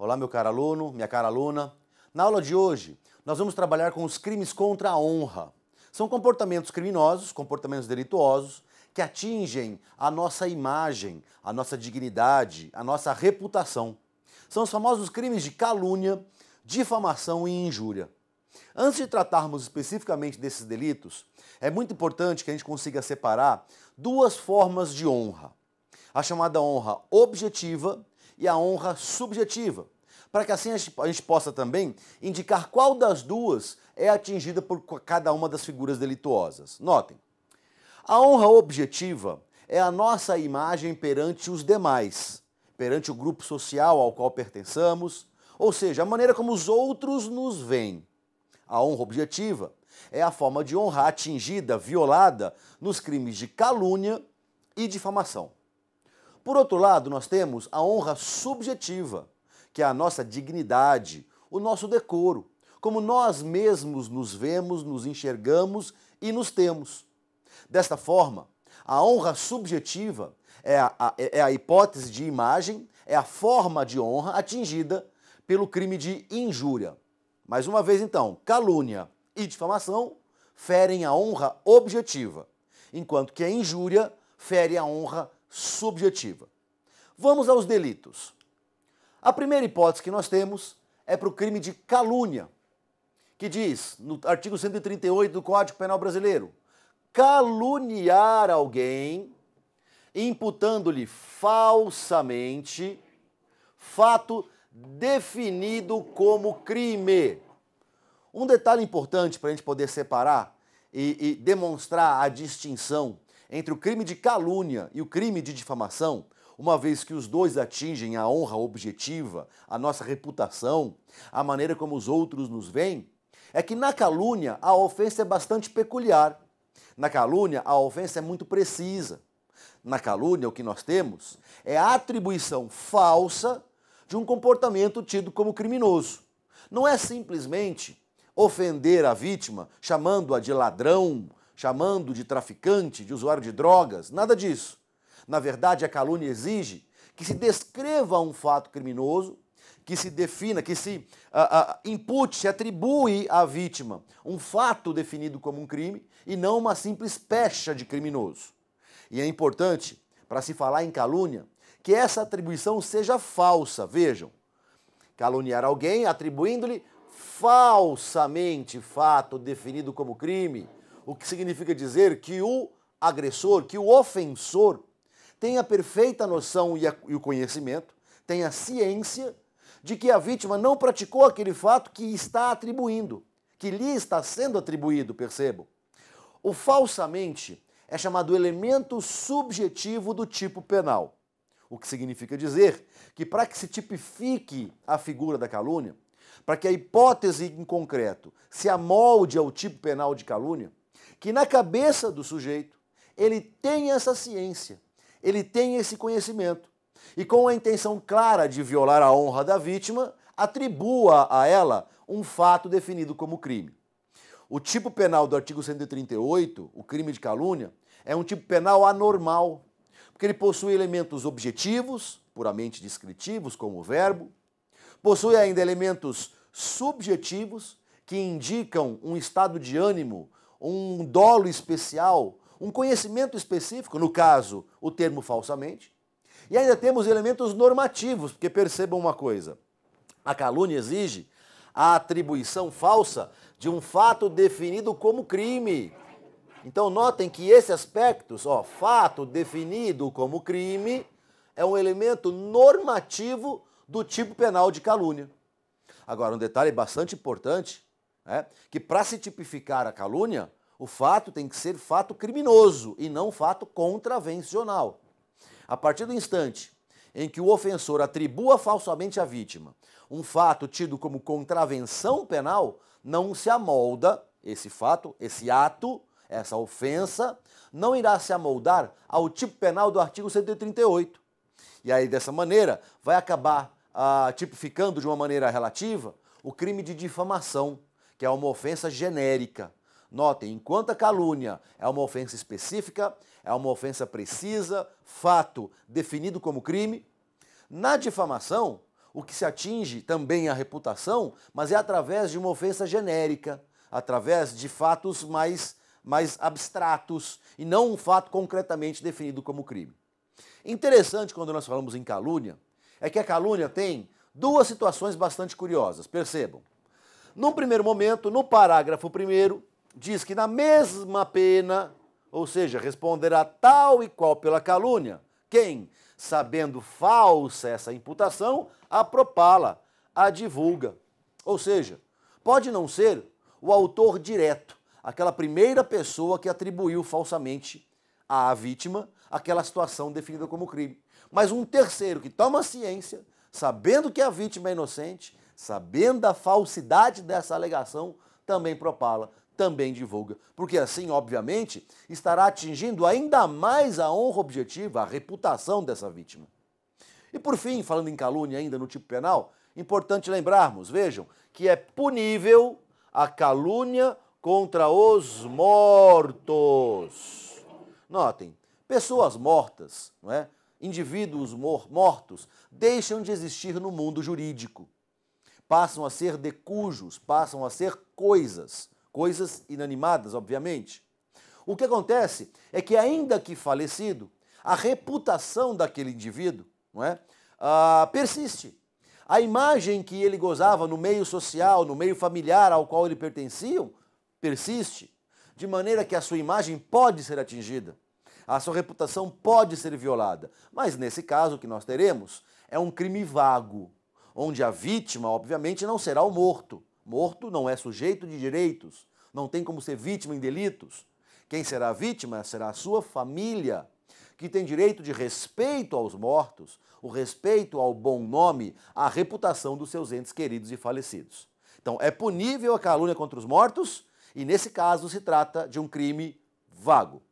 Olá, meu caro aluno, minha cara aluna. Na aula de hoje, nós vamos trabalhar com os crimes contra a honra. São comportamentos criminosos, comportamentos delituosos, que atingem a nossa imagem, a nossa dignidade, a nossa reputação. São os famosos crimes de calúnia, difamação e injúria. Antes de tratarmos especificamente desses delitos, é muito importante que a gente consiga separar duas formas de honra. A chamada honra objetiva e a honra subjetiva, para que assim a gente possa também indicar qual das duas é atingida por cada uma das figuras delituosas. Notem, a honra objetiva é a nossa imagem perante os demais, perante o grupo social ao qual pertençamos, ou seja, a maneira como os outros nos veem. A honra objetiva é a forma de honra atingida, violada nos crimes de calúnia e difamação. Por outro lado, nós temos a honra subjetiva, que é a nossa dignidade, o nosso decoro, como nós mesmos nos vemos, nos enxergamos e nos temos. Desta forma, a honra subjetiva é a hipótese de imagem, é a forma de honra atingida pelo crime de injúria. Mais uma vez, então, calúnia e difamação ferem a honra objetiva, enquanto que a injúria fere a honra subjetiva. Vamos aos delitos. A primeira hipótese que nós temos é para o crime de calúnia, que diz, no artigo 138 do Código Penal Brasileiro, caluniar alguém, imputando-lhe falsamente fato definido como crime. Um detalhe importante para a gente poder separar e demonstrar a distinção entre o crime de calúnia e o crime de difamação, uma vez que os dois atingem a honra objetiva, a nossa reputação, a maneira como os outros nos veem, é que na calúnia a ofensa é bastante peculiar. Na calúnia a ofensa é muito precisa. Na calúnia o que nós temos é a atribuição falsa de um comportamento tido como criminoso. Não é simplesmente ofender a vítima chamando-a de ladrão, chamando de traficante, de usuário de drogas, nada disso. Na verdade, a calúnia exige que se descreva um fato criminoso, que se defina, que se impute, se atribui à vítima um fato definido como um crime e não uma simples pecha de criminoso. E é importante, para se falar em calúnia, que essa atribuição seja falsa. Vejam, caluniar alguém atribuindo-lhe falsamente fato definido como crime, o que significa dizer que o agressor, que o ofensor, tem a perfeita noção e o conhecimento, tem a ciência de que a vítima não praticou aquele fato que está atribuindo, que lhe está sendo atribuído, percebam. O falsamente é chamado elemento subjetivo do tipo penal, o que significa dizer que para que se tipifique a figura da calúnia, para que a hipótese em concreto se amolde ao tipo penal de calúnia, que na cabeça do sujeito ele tem essa ciência, ele tem esse conhecimento e com a intenção clara de violar a honra da vítima, atribua a ela um fato definido como crime. O tipo penal do artigo 138, o crime de calúnia, é um tipo penal anormal, porque ele possui elementos objetivos, puramente descritivos, como o verbo, possui ainda elementos subjetivos, que indicam um estado de ânimo, um dolo especial, um conhecimento específico, no caso, o termo falsamente. E ainda temos elementos normativos, porque percebam uma coisa, a calúnia exige a atribuição falsa de um fato definido como crime. Então notem que esses aspectos, fato definido como crime, é um elemento normativo do tipo penal de calúnia. Agora, um detalhe bastante importante é que para se tipificar a calúnia, o fato tem que ser fato criminoso e não fato contravencional. A partir do instante em que o ofensor atribua falsamente à vítima um fato tido como contravenção penal, não se amolda esse fato, esse ato, essa ofensa, não irá se amoldar ao tipo penal do artigo 138. E aí, dessa maneira, vai acabar tipificando de uma maneira relativa o crime de difamação, que é uma ofensa genérica. Notem, enquanto a calúnia é uma ofensa específica, é uma ofensa precisa, fato definido como crime, na difamação, o que se atinge também a reputação, mas é através de uma ofensa genérica, através de fatos mais abstratos e não um fato concretamente definido como crime. Interessante quando nós falamos em calúnia, é que a calúnia tem duas situações bastante curiosas, percebam. Num primeiro momento, no parágrafo 1º, diz que na mesma pena, ou seja, responderá tal e qual pela calúnia, quem, sabendo falsa essa imputação, a propala, a divulga. Ou seja, pode não ser o autor direto, aquela primeira pessoa que atribuiu falsamente à vítima aquela situação definida como crime, mas um terceiro que toma ciência, sabendo que a vítima é inocente, sabendo da falsidade dessa alegação, também propala, também divulga, porque assim, obviamente, estará atingindo ainda mais a honra objetiva, a reputação dessa vítima. E por fim, falando em calúnia ainda no tipo penal, importante lembrarmos, vejam, que é punível a calúnia contra os mortos. Notem, pessoas mortas, não é? Indivíduos mortos, deixam de existir no mundo jurídico. Passam a ser decujos, passam a ser coisas inanimadas, obviamente. O que acontece é que, ainda que falecido, a reputação daquele indivíduo, não é? Persiste. A imagem que ele gozava no meio social, no meio familiar ao qual ele pertencia, persiste. De maneira que a sua imagem pode ser atingida. A sua reputação pode ser violada. Mas nesse caso o que nós teremos é um crime vago, onde a vítima, obviamente, não será o morto. Morto não é sujeito de direitos, não tem como ser vítima em delitos. Quem será a vítima será a sua família, que tem direito de respeito aos mortos, o respeito ao bom nome, à reputação dos seus entes queridos e falecidos. Então, é punível a calúnia contra os mortos e, nesse caso, se trata de um crime vago.